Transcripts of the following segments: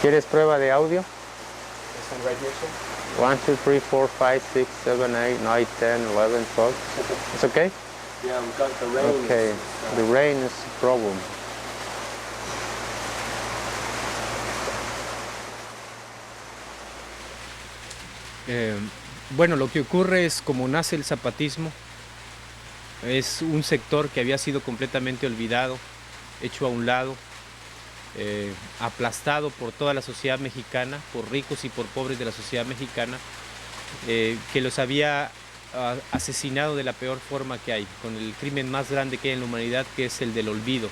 ¿Quieres prueba de audio? This one right here, sir? 1, 2, 3, 4, 5, 6, 7, 8, 9, 10, 11, 12. It's okay? Yeah, we've got the rain. Okay, the rain is a problem. Bueno, lo que ocurre es como nace el zapatismo, es un sector que había sido completamente olvidado, hecho a un lado, aplastado por toda la sociedad mexicana, por ricos y por pobres de la sociedad mexicana, que los había asesinado de la peor forma que hay, con el crimen más grande que hay en la humanidad, que es el del olvido.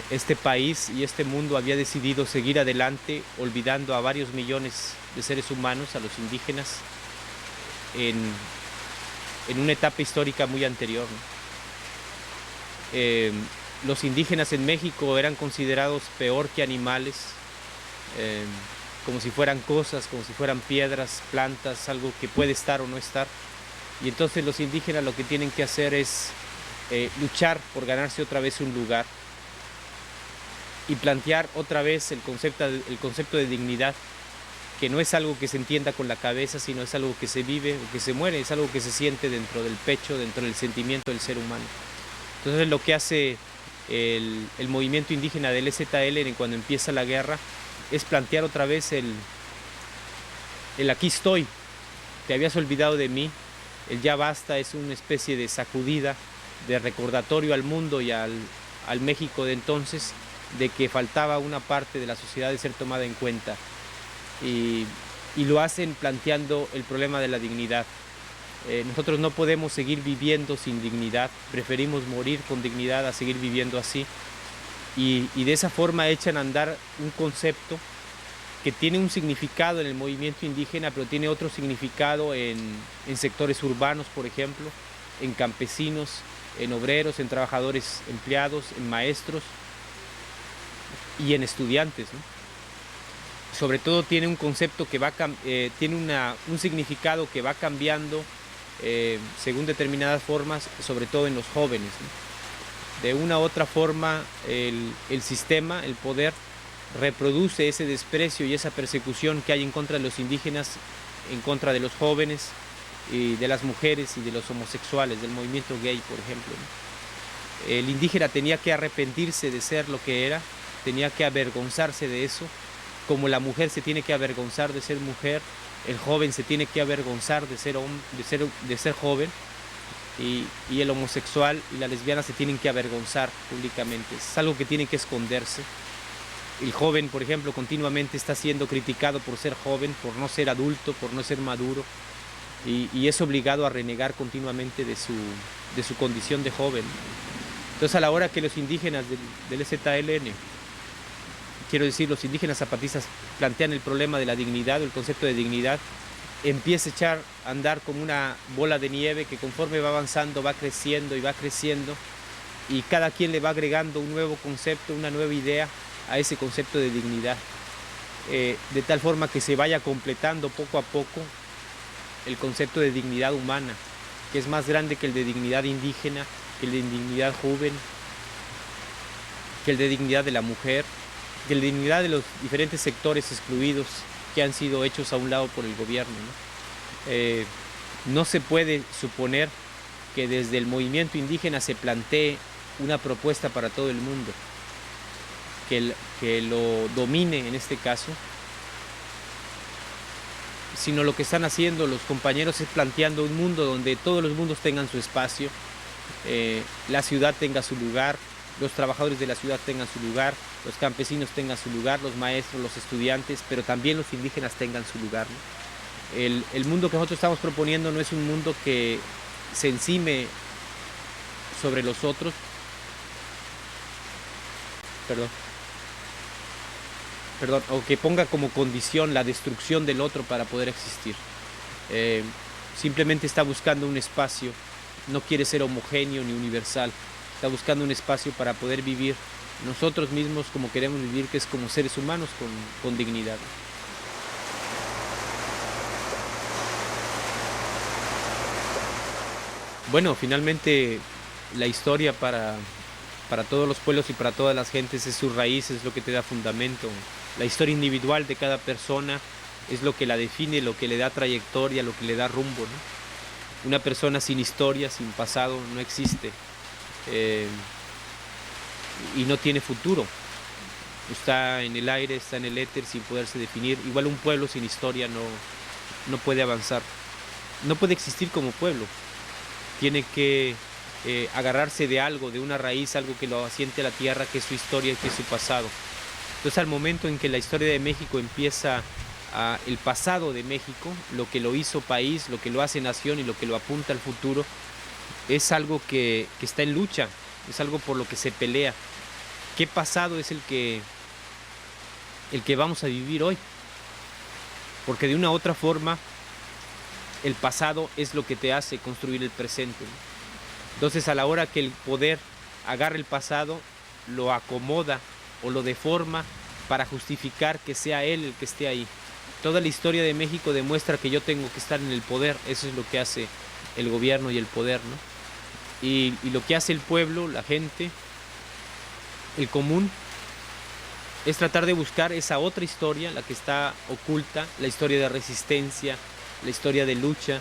Este país y este mundo había decidido seguir adelante olvidando a varios millones de seres humanos, a los indígenas, en una etapa histórica muy anterior, ¿no? Los indígenas en México eran considerados peor que animales, como si fueran cosas, como si fueran piedras, plantas, algo que puede estar o no estar. Y entonces los indígenas lo que tienen que hacer es luchar por ganarse otra vez un lugar y plantear otra vez el concepto de dignidad, que no es algo que se entienda con la cabeza, sino es algo que se vive o que se muere, es algo que se siente dentro del pecho, dentro del sentimiento del ser humano. Entonces lo que hace el movimiento indígena del EZLN cuando empieza la guerra es plantear otra vez el aquí estoy, te habías olvidado de mí, el ya basta, es una especie de sacudida, de recordatorio al mundo y al México de entonces de que faltaba una parte de la sociedad de ser tomada en cuenta. Y lo hacen planteando el problema de la dignidad. Nosotros no podemos seguir viviendo sin dignidad, preferimos morir con dignidad a seguir viviendo así. Y de esa forma echan a andar un concepto que tiene un significado en el movimiento indígena, pero tiene otro significado en sectores urbanos, por ejemplo, en campesinos, en obreros, en trabajadores empleados, en maestros y en estudiantes, ¿no? Sobre todo tiene un concepto que tiene un significado que va cambiando según determinadas formas, sobre todo en los jóvenes, ¿no? De una u otra forma el sistema, el poder, reproduce ese desprecio y esa persecución que hay en contra de los indígenas, en contra de los jóvenes y de las mujeres y de los homosexuales, del movimiento gay, por ejemplo, ¿no? El indígena tenía que arrepentirse de ser lo que era, tenía que avergonzarse de eso, como la mujer se tiene que avergonzar de ser mujer, el joven se tiene que avergonzar de ser joven, y el homosexual y la lesbiana se tienen que avergonzar públicamente. Es algo que tiene que esconderse. El joven, por ejemplo, continuamente está siendo criticado por ser joven, por no ser adulto, por no ser maduro, y es obligado a renegar continuamente de su condición de joven. Entonces, a la hora que los indígenas del EZLN, quiero decir, los indígenas zapatistas plantean el problema de la dignidad, o el concepto de dignidad, empieza a echar a andar como una bola de nieve que conforme va avanzando va creciendo y va creciendo, y cada quien le va agregando un nuevo concepto, una nueva idea a ese concepto de dignidad, de tal forma que se vaya completando poco a poco el concepto de dignidad humana, que es más grande que el de dignidad indígena, que el de dignidad joven, que el de dignidad de la mujer, que el de dignidad de los diferentes sectores excluidos que han sido hechos a un lado por el gobierno, ¿no? No se puede suponer que desde el movimiento indígena se plantee una propuesta para todo el mundo, que lo domine en este caso, sino lo que están haciendo los compañeros es planteando un mundo donde todos los mundos tengan su espacio, la ciudad tenga su lugar, los trabajadores de la ciudad tengan su lugar, los campesinos tengan su lugar, los maestros, los estudiantes, pero también los indígenas tengan su lugar, ¿no? El mundo que nosotros estamos proponiendo no es un mundo que se encime sobre los otros, o que ponga como condición la destrucción del otro para poder existir. Simplemente está buscando un espacio, no quiere ser homogéneo ni universal, está buscando un espacio para poder vivir nosotros mismos como queremos vivir, que es como seres humanos con dignidad. Bueno, finalmente la historia para todos los pueblos y para todas las gentes es su raíz, es lo que te da fundamento. La historia individual de cada persona es lo que la define, lo que le da trayectoria, lo que le da rumbo, ¿no? Una persona sin historia, sin pasado, no existe y no tiene futuro. Está en el aire, está en el éter sin poderse definir. Igual un pueblo sin historia no puede avanzar, no puede existir como pueblo. Tiene que agarrarse de algo, de una raíz, algo que lo asiente a la tierra, que es su historia y que es su pasado. Entonces, al momento en que la historia de México empieza el pasado de México, lo que lo hizo país, lo que lo hace nación y lo que lo apunta al futuro, es algo que está en lucha, es algo por lo que se pelea. ¿Qué pasado es el que vamos a vivir hoy? Porque de una u otra forma, el pasado es lo que te hace construir el presente, ¿no? Entonces, a la hora que el poder agarra el pasado, lo acomoda o lo deforma para justificar que sea él el que esté ahí. Toda la historia de México demuestra que yo tengo que estar en el poder. Eso es lo que hace el gobierno y el poder, ¿no? Y lo que hace el pueblo, la gente, el común, es tratar de buscar esa otra historia, la que está oculta, la historia de resistencia, la historia de lucha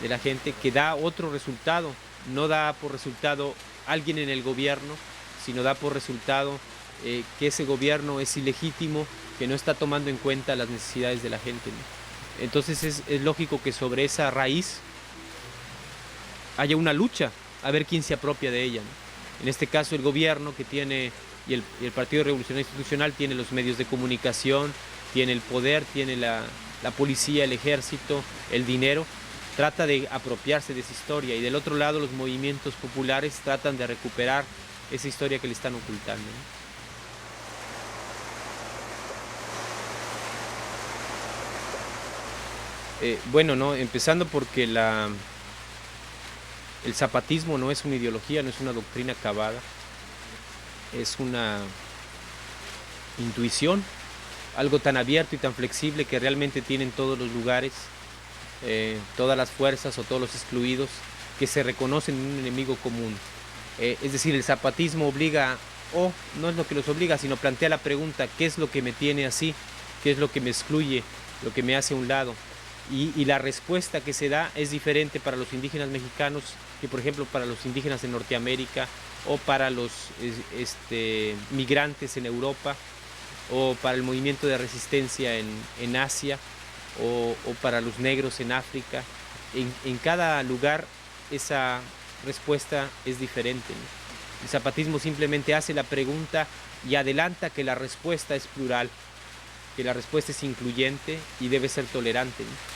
de la gente, que da otro resultado. No da por resultado alguien en el gobierno, sino da por resultado que ese gobierno es ilegítimo, que no está tomando en cuenta las necesidades de la gente, ¿no? Entonces es lógico que sobre esa raíz haya una lucha, a ver quién se apropia de ella, ¿no? En este caso el gobierno que tiene, y el Partido Revolucionario Institucional tiene los medios de comunicación, tiene el poder, tiene la policía, el ejército, el dinero, trata de apropiarse de esa historia, y del otro lado los movimientos populares tratan de recuperar esa historia que le están ocultando, ¿no? Bueno, no, empezando porque el zapatismo no es una ideología, no es una doctrina acabada, es una intuición, algo tan abierto y tan flexible que realmente tienen todos los lugares, todas las fuerzas o todos los excluidos que se reconocen en un enemigo común. Es decir, el zapatismo obliga, o no es lo que los obliga, sino plantea la pregunta: ¿qué es lo que me tiene así? ¿Qué es lo que me excluye? Lo que me hace a un lado. Y la respuesta que se da es diferente para los indígenas mexicanos que, por ejemplo, para los indígenas de Norteamérica, o para los migrantes en Europa, o para el movimiento de resistencia en Asia, o para los negros en África. En cada lugar esa respuesta es diferente, ¿no? El zapatismo simplemente hace la pregunta y adelanta que la respuesta es plural, que la respuesta es incluyente y debe ser tolerante, ¿no?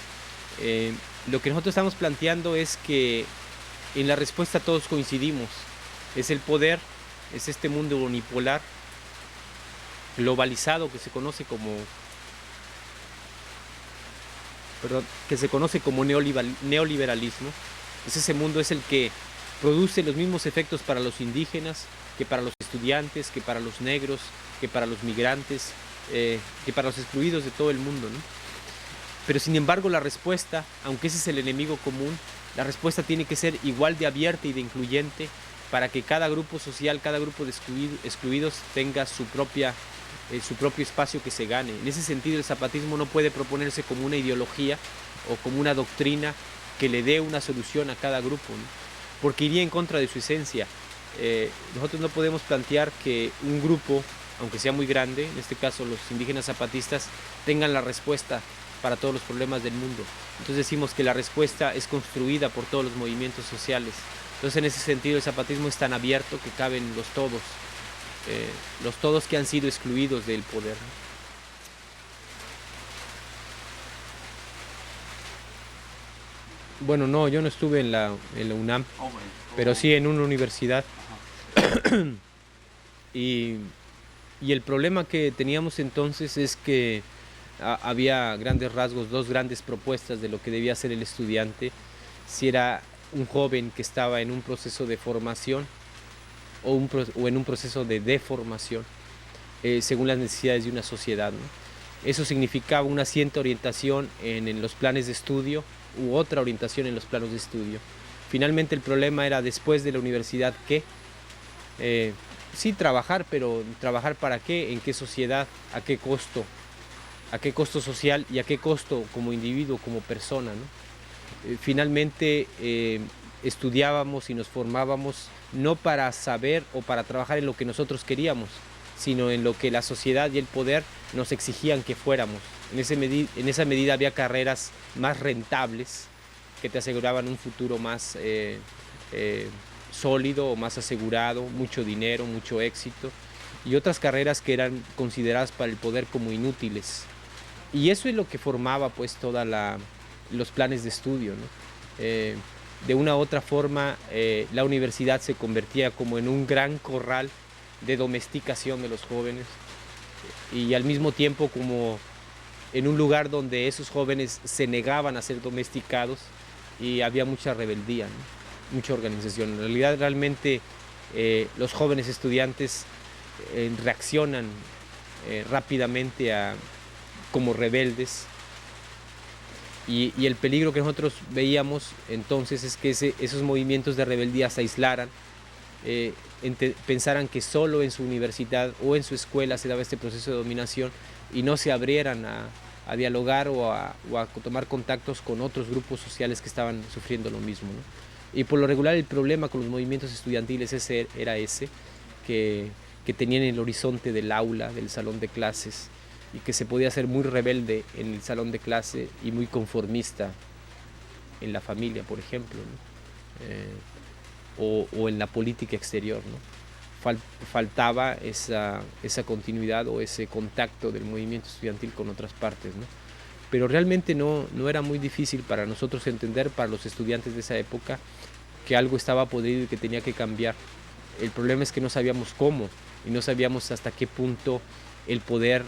Lo que nosotros estamos planteando es que en la respuesta todos coincidimos. Es el poder, es este mundo unipolar, globalizado, que se conoce como neoliberalismo. Ese mundo es el que produce los mismos efectos para los indígenas, que para los estudiantes, que para los negros, que para los migrantes, que para los excluidos de todo el mundo, ¿no? Pero sin embargo la respuesta, aunque ese es el enemigo común, la respuesta tiene que ser igual de abierta y de incluyente, para que cada grupo social, cada grupo de excluidos tenga su propio espacio que se gane. En ese sentido, el zapatismo no puede proponerse como una ideología o como una doctrina que le dé una solución a cada grupo, ¿no? Porque iría en contra de su esencia. Nosotros no podemos plantear que un grupo, aunque sea muy grande, en este caso los indígenas zapatistas, tengan la respuesta para todos los problemas del mundo. Entonces decimos que la respuesta es construida por todos los movimientos sociales. Entonces, en ese sentido, el zapatismo es tan abierto que caben los todos que han sido excluidos del poder, ¿no? Bueno, no, yo no estuve en la UNAM, pero sí en una universidad. Y el problema que teníamos entonces es que había grandes rasgos, dos grandes propuestas de lo que debía ser el estudiante, si era un joven que estaba en un proceso de formación o en un proceso de deformación, según las necesidades de una sociedad, ¿no? Eso significaba una cierta orientación en los planes de estudio u otra orientación en los planos de estudio. Finalmente el problema era, después de la universidad, ¿qué? Sí, trabajar, pero ¿trabajar para qué? ¿En qué sociedad? ¿A qué costo? ¿A qué costo social y a qué costo como individuo, como persona, ¿no? Finalmente estudiábamos y nos formábamos no para saber o para trabajar en lo que nosotros queríamos, sino en lo que la sociedad y el poder nos exigían que fuéramos. En esa medida había carreras más rentables que te aseguraban un futuro más sólido o más asegurado, mucho dinero, mucho éxito, y otras carreras que eran consideradas para el poder como inútiles. Y eso es lo que formaba pues los planes de estudio, ¿no? De una u otra forma, la universidad se convertía como en un gran corral de domesticación de los jóvenes y al mismo tiempo como en un lugar donde esos jóvenes se negaban a ser domesticados y había mucha rebeldía, ¿no? Mucha organización. En realidad realmente los jóvenes estudiantes reaccionan rápidamente como rebeldes y el peligro que nosotros veíamos entonces es que esos movimientos de rebeldía se aislaran, pensaran que solo en su universidad o en su escuela se daba este proceso de dominación y no se abrieran a dialogar o a tomar contactos con otros grupos sociales que estaban sufriendo lo mismo, ¿no? Y por lo regular el problema con los movimientos estudiantiles era ese, que tenían el horizonte del aula, del salón de clases, y que se podía ser muy rebelde en el salón de clase y muy conformista en la familia, por ejemplo, ¿no? O en la política exterior, ¿no? Faltaba esa continuidad o ese contacto del movimiento estudiantil con otras partes, ¿no? Pero realmente no era muy difícil para nosotros entender, para los estudiantes de esa época, que algo estaba podrido y que tenía que cambiar. El problema es que no sabíamos cómo y no sabíamos hasta qué punto el poder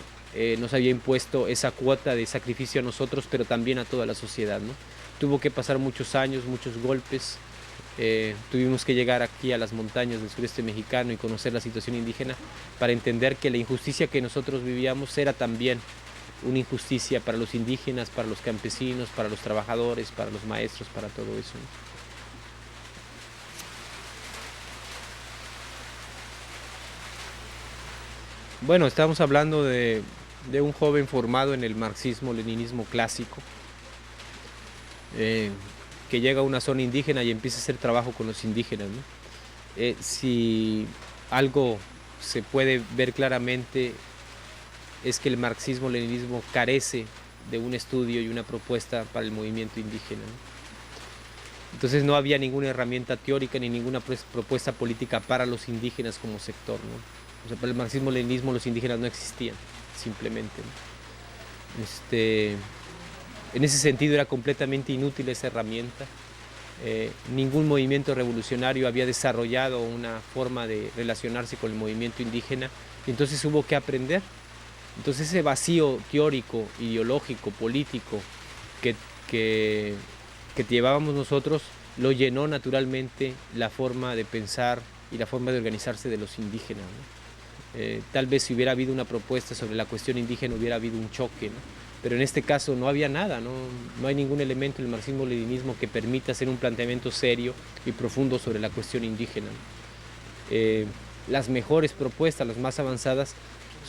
nos había impuesto esa cuota de sacrificio a nosotros, pero también a toda la sociedad, ¿no? Tuvo que pasar muchos años, muchos golpes. Tuvimos que llegar aquí a las montañas del sureste mexicano y conocer la situación indígena para entender que la injusticia que nosotros vivíamos era también una injusticia para los indígenas, para los campesinos, para los trabajadores, para los maestros, para todo eso, ¿no? Bueno, estamos hablando de un joven formado en el marxismo-leninismo clásico, que llega a una zona indígena y empieza a hacer trabajo con los indígenas, ¿no? Si algo se puede ver claramente es que el marxismo-leninismo carece de un estudio y una propuesta para el movimiento indígena, ¿no? Entonces no había ninguna herramienta teórica ni ninguna propuesta política para los indígenas como sector, ¿no? O sea, para el marxismo-leninismo los indígenas no existían, simplemente, ¿no? En ese sentido era completamente inútil esa herramienta. Ningún movimiento revolucionario había desarrollado una forma de relacionarse con el movimiento indígena y entonces hubo que aprender. Entonces ese vacío teórico, ideológico, político que llevábamos nosotros lo llenó naturalmente la forma de pensar y la forma de organizarse de los indígenas, ¿no? Tal vez si hubiera habido una propuesta sobre la cuestión indígena hubiera habido un choque, ¿no? Pero en este caso no había nada, no hay ningún elemento en el marxismo-leninismo que permita hacer un planteamiento serio y profundo sobre la cuestión indígena, ¿no? Las mejores propuestas, las más avanzadas,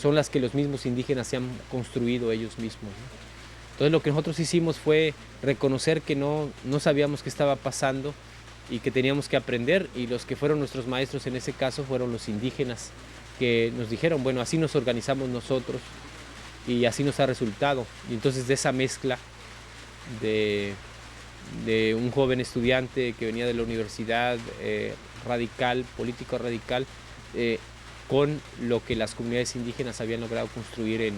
son las que los mismos indígenas se han construido ellos mismos, ¿no? Entonces lo que nosotros hicimos fue reconocer que no sabíamos qué estaba pasando y que teníamos que aprender, y los que fueron nuestros maestros en ese caso fueron los indígenas, que nos dijeron, bueno, así nos organizamos nosotros y así nos ha resultado. Y entonces de esa mezcla de un joven estudiante que venía de la universidad, radical, político radical, con lo que las comunidades indígenas habían logrado construir en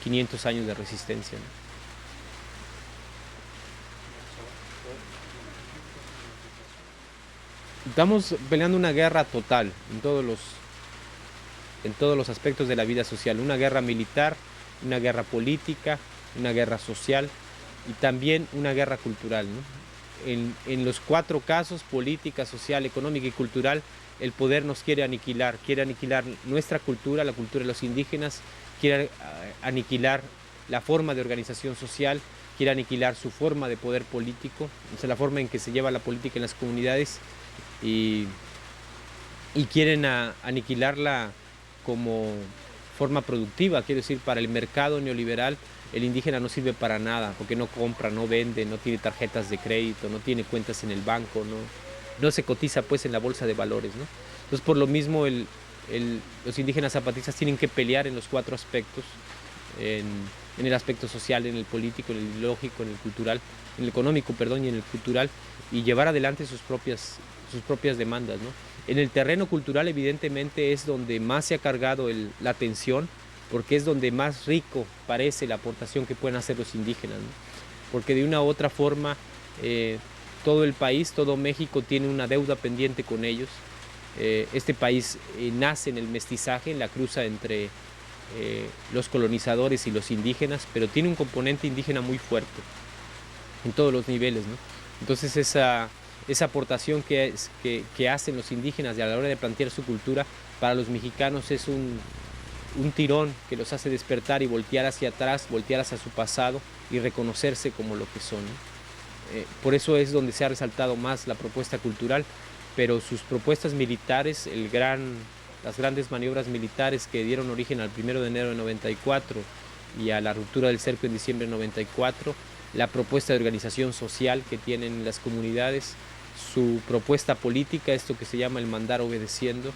500 años de resistencia, ¿no? Estamos peleando una guerra total en todos los aspectos de la vida social, una guerra militar, una guerra política, una guerra social y también una guerra cultural, ¿no? En los cuatro casos, política, social, económica y cultural, el poder nos quiere aniquilar nuestra cultura, la cultura de los indígenas, quiere aniquilar la forma de organización social, quiere aniquilar su forma de poder político, o sea, la forma en que se lleva la política en las comunidades, y quieren aniquilarla como forma productiva, quiero decir, para el mercado neoliberal el indígena no sirve para nada, porque no compra, no vende, no tiene tarjetas de crédito, no tiene cuentas en el banco, no se cotiza pues en la bolsa de valores, ¿no? Entonces por lo mismo los indígenas zapatistas tienen que pelear en los 4 aspectos, en el aspecto social, en el político, en el ideológico, en el cultural, en el económico, perdón, y en el cultural, y llevar adelante sus propias demandas, ¿no? En el terreno cultural evidentemente es donde más se ha cargado la atención, porque es donde más rico parece la aportación que pueden hacer los indígenas, ¿no? Porque de una u otra forma todo el país, todo México tiene una deuda pendiente con ellos. Este país nace en el mestizaje, en la cruza entre los colonizadores y los indígenas, pero tiene un componente indígena muy fuerte en todos los niveles, ¿no? Entonces esa aportación que hacen los indígenas a la hora de plantear su cultura, para los mexicanos es un tirón que los hace despertar y voltear hacia atrás, voltear hacia su pasado y reconocerse como lo que son, ¿no? Por eso es donde se ha resaltado más la propuesta cultural, pero sus propuestas militares, las grandes maniobras militares que dieron origen al 1 de enero de 94 y a la ruptura del cerco en diciembre de 94, la propuesta de organización social que tienen las comunidades, su propuesta política, esto que se llama el mandar obedeciendo,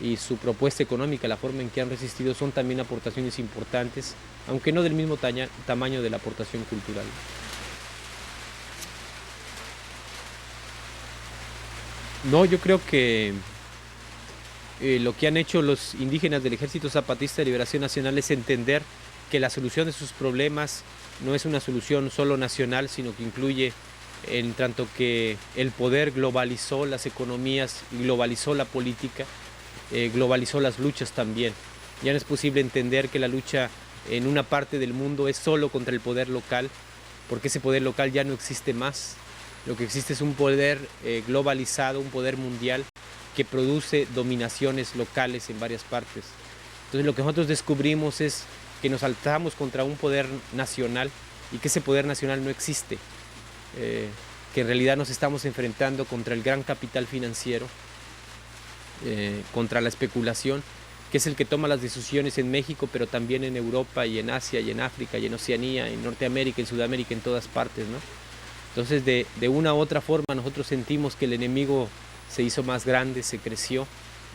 y su propuesta económica, la forma en que han resistido, son también aportaciones importantes, aunque no del mismo tamaño de la aportación cultural. No, yo creo que lo que han hecho los indígenas del Ejército Zapatista de Liberación Nacional es entender que la solución de sus problemas no es una solución solo nacional, sino que incluye, en tanto que el poder globalizó las economías y globalizó la política, globalizó las luchas también. Ya no es posible entender que la lucha en una parte del mundo es solo contra el poder local, porque ese poder local ya no existe más. Lo que existe es un poder globalizado, un poder mundial que produce dominaciones locales en varias partes. Entonces lo que nosotros descubrimos es que nos alzamos contra un poder nacional y que ese poder nacional no existe, que en realidad nos estamos enfrentando contra el gran capital financiero, contra la especulación, que es el que toma las decisiones en México, pero también en Europa y en Asia y en África y en Oceanía, en Norteamérica, en Sudamérica, en todas partes, ¿no? Entonces de una u otra forma nosotros sentimos que el enemigo se hizo más grande, se creció,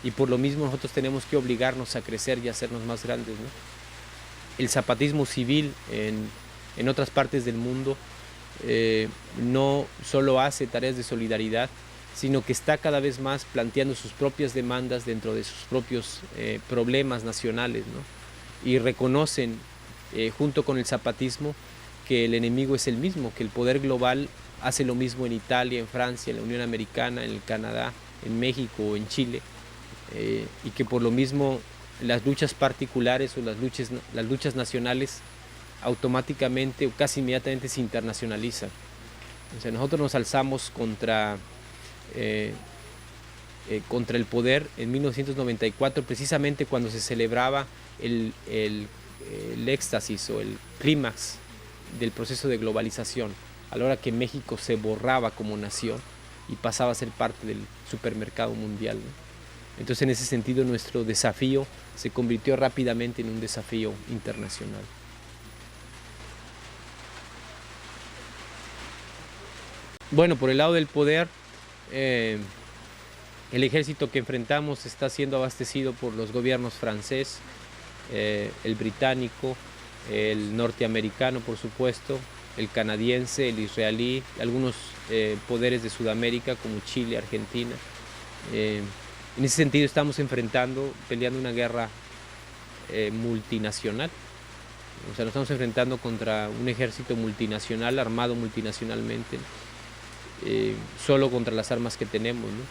y por lo mismo nosotros tenemos que obligarnos a crecer y a hacernos más grandes, ¿no? El zapatismo civil en otras partes del mundo no solo hace tareas de solidaridad, sino que está cada vez más planteando sus propias demandas dentro de sus propios problemas nacionales, ¿no? Y reconocen junto con el zapatismo que el enemigo es el mismo, que el poder global hace lo mismo en Italia, en Francia, en la Unión Americana, en el Canadá, en México o en Chile, y que por lo mismo las luchas particulares o las luchas nacionales automáticamente o casi inmediatamente se internacionalizan. O sea, nosotros nos alzamos contra el poder en 1994, precisamente cuando se celebraba el éxtasis o el clímax del proceso de globalización, a la hora que México se borraba como nación y pasaba a ser parte del supermercado mundial, ¿no? Entonces en ese sentido nuestro desafío se convirtió rápidamente en un desafío internacional. Bueno, por el lado del poder, el ejército que enfrentamos está siendo abastecido por los gobiernos francés, el británico, el norteamericano, por supuesto, el canadiense, el israelí, algunos poderes de Sudamérica como Chile, Argentina. En ese sentido estamos peleando una guerra multinacional. O sea, nos estamos enfrentando contra un ejército multinacional, armado multinacionalmente, solo contra las armas que tenemos, ¿no?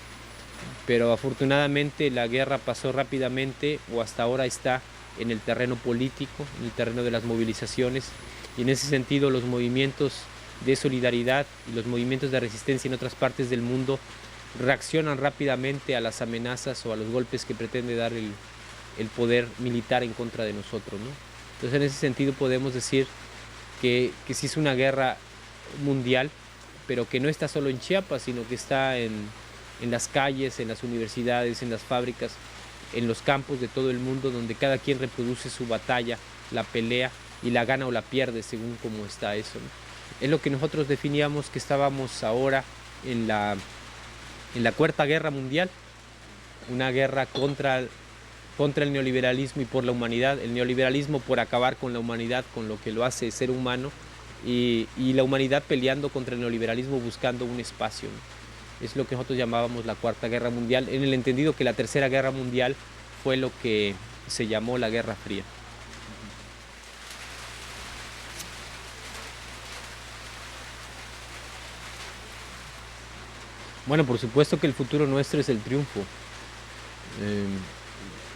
Pero afortunadamente la guerra pasó rápidamente, o hasta ahora está en el terreno político, en el terreno de las movilizaciones, y en ese sentido los movimientos de solidaridad y los movimientos de resistencia en otras partes del mundo reaccionan rápidamente a las amenazas o a los golpes que pretende dar el poder militar en contra de nosotros, ¿no? Entonces en ese sentido podemos decir que sí es una guerra mundial, pero que no está solo en Chiapas, sino que está en las calles, en las universidades, en las fábricas, en los campos de todo el mundo, donde cada quien reproduce su batalla, la pelea, y la gana o la pierde según cómo está eso, ¿no? Es lo que nosotros definíamos que estábamos ahora en la Cuarta Guerra Mundial, una guerra contra el neoliberalismo y por la humanidad. El neoliberalismo por acabar con la humanidad, con lo que lo hace ser humano, y la humanidad peleando contra el neoliberalismo buscando un espacio, ¿no? Es lo que nosotros llamábamos la Cuarta Guerra Mundial, en el entendido que la Tercera Guerra Mundial fue lo que se llamó la Guerra Fría. Bueno, por supuesto que el futuro nuestro es el triunfo.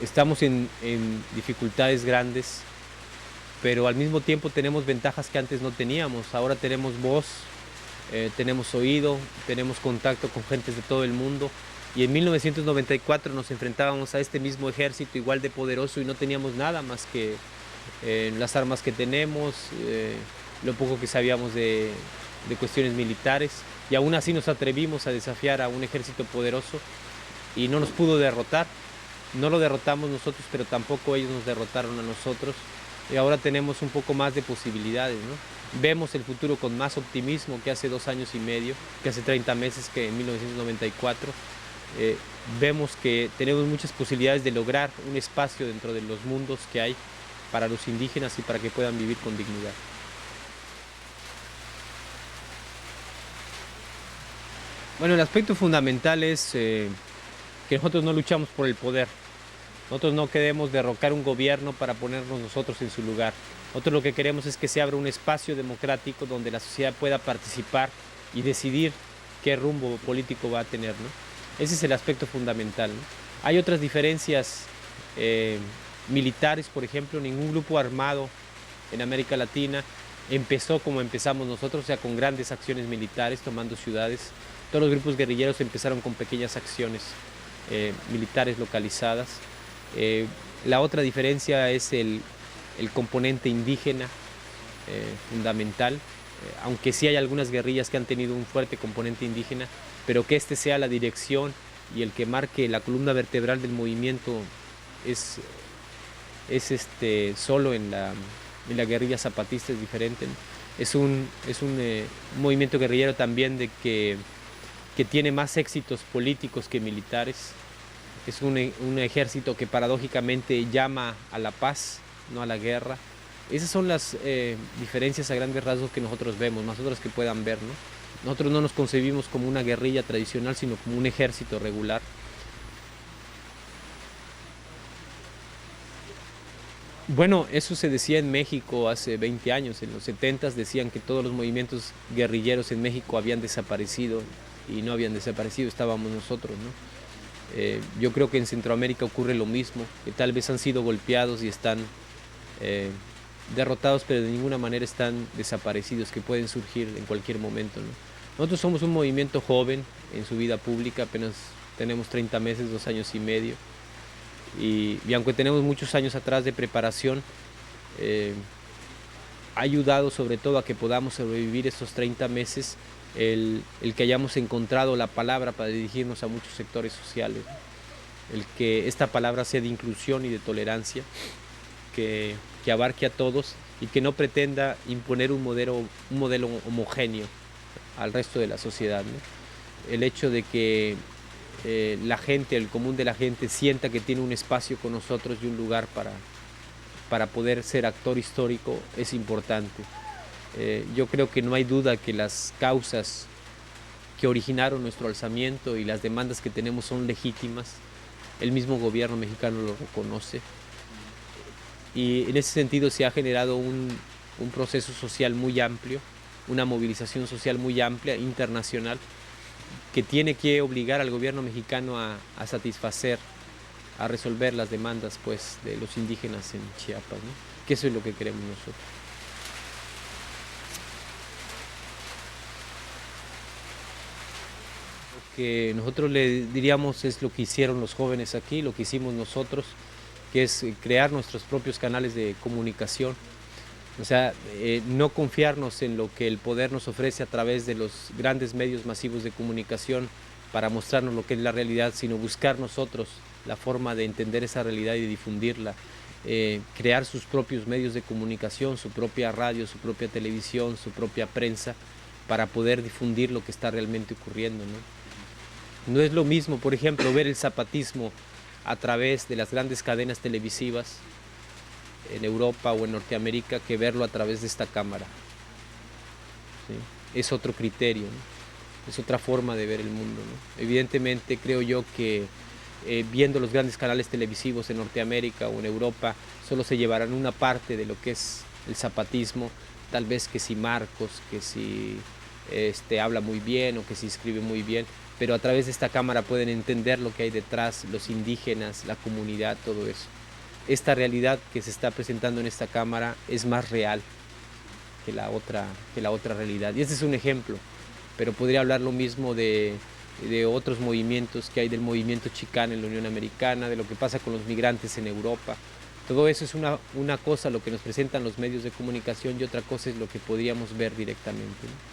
Estamos en dificultades grandes, pero al mismo tiempo tenemos ventajas que antes no teníamos. Ahora tenemos voz, tenemos oído, tenemos contacto con gentes de todo el mundo. Y en 1994 nos enfrentábamos a este mismo ejército igual de poderoso y no teníamos nada más que las armas que tenemos, lo poco que sabíamos de cuestiones militares. Y aún así nos atrevimos a desafiar a un ejército poderoso y no nos pudo derrotar. No lo derrotamos nosotros, pero tampoco ellos nos derrotaron a nosotros. Y ahora tenemos un poco más de posibilidades, ¿no? Vemos el futuro con más optimismo que hace 2 años y medio, que hace 30 meses, que en 1994. Vemos que tenemos muchas posibilidades de lograr un espacio dentro de los mundos que hay para los indígenas y para que puedan vivir con dignidad. Bueno, el aspecto fundamental es que nosotros no luchamos por el poder. Nosotros no queremos derrocar un gobierno para ponernos nosotros en su lugar. Nosotros lo que queremos es que se abra un espacio democrático donde la sociedad pueda participar y decidir qué rumbo político va a tener, ¿no? Ese es el aspecto fundamental, ¿no? Hay otras diferencias militares, por ejemplo. Ningún grupo armado en América Latina empezó como empezamos nosotros, o sea, con grandes acciones militares, tomando ciudades. Todos los grupos guerrilleros empezaron con pequeñas acciones militares localizadas. La otra diferencia es el componente indígena fundamental, aunque sí hay algunas guerrillas que han tenido un fuerte componente indígena, pero que este sea la dirección y el que marque la columna vertebral del movimiento es solo en la guerrilla zapatista es diferente, ¿no? Es un movimiento guerrillero también que tiene más éxitos políticos que militares. Es un ejército que paradójicamente llama a la paz, no a la guerra. Esas son las diferencias a grandes rasgos que nosotros vemos, más otras que puedan ver, ¿no? Nosotros no nos concebimos como una guerrilla tradicional, sino como un ejército regular. Bueno, eso se decía en México hace 20 años. En los 70s decían que todos los movimientos guerrilleros en México habían desaparecido, y no habían desaparecido, estábamos nosotros, ¿no? Yo creo que en Centroamérica ocurre lo mismo, que tal vez han sido golpeados y están derrotados, pero de ninguna manera están desaparecidos, que pueden surgir en cualquier momento, ¿no? Nosotros somos un movimiento joven en su vida pública, apenas tenemos 30 meses, 2 años y medio, y aunque tenemos muchos años atrás de preparación, ha ayudado sobre todo a que podamos sobrevivir estos 30 meses el que hayamos encontrado la palabra para dirigirnos a muchos sectores sociales, ¿no? El que esta palabra sea de inclusión y de tolerancia, que abarque a todos y que no pretenda imponer un modelo homogéneo al resto de la sociedad, ¿no? El hecho de que la gente, el común de la gente, sienta que tiene un espacio con nosotros y un lugar para poder ser actor histórico es importante. Yo creo que no hay duda que las causas que originaron nuestro alzamiento y las demandas que tenemos son legítimas. El mismo gobierno mexicano lo reconoce. Y en ese sentido se ha generado un proceso social muy amplio, una movilización social muy amplia, internacional, que tiene que obligar al gobierno mexicano a satisfacer, a resolver las demandas, pues, de los indígenas en Chiapas, ¿no? Que eso es lo que queremos nosotros. Lo que nosotros le diríamos es lo que hicieron los jóvenes aquí, lo que hicimos nosotros, que es crear nuestros propios canales de comunicación. O sea, no confiarnos en lo que el poder nos ofrece a través de los grandes medios masivos de comunicación para mostrarnos lo que es la realidad, sino buscar nosotros la forma de entender esa realidad y de difundirla, crear sus propios medios de comunicación, su propia radio, su propia televisión, su propia prensa, para poder difundir lo que está realmente ocurriendo, ¿no? No es lo mismo, por ejemplo, ver el zapatismo a través de las grandes cadenas televisivas en Europa o en Norteamérica que verlo a través de esta cámara, ¿sí? Es otro criterio, ¿no? Es otra forma de ver el mundo, ¿no? Evidentemente creo yo que viendo los grandes canales televisivos en Norteamérica o en Europa solo se llevarán una parte de lo que es el zapatismo, tal vez que si Marcos, que si habla muy bien o que si escribe muy bien, pero a través de esta cámara pueden entender lo que hay detrás, los indígenas, la comunidad, todo eso. Esta realidad que se está presentando en esta cámara es más real que la otra realidad. Y este es un ejemplo, pero podría hablar lo mismo de otros movimientos que hay, del movimiento chicano en la Unión Americana, de lo que pasa con los migrantes en Europa. Todo eso es una cosa lo que nos presentan los medios de comunicación y otra cosa es lo que podríamos ver directamente, ¿no?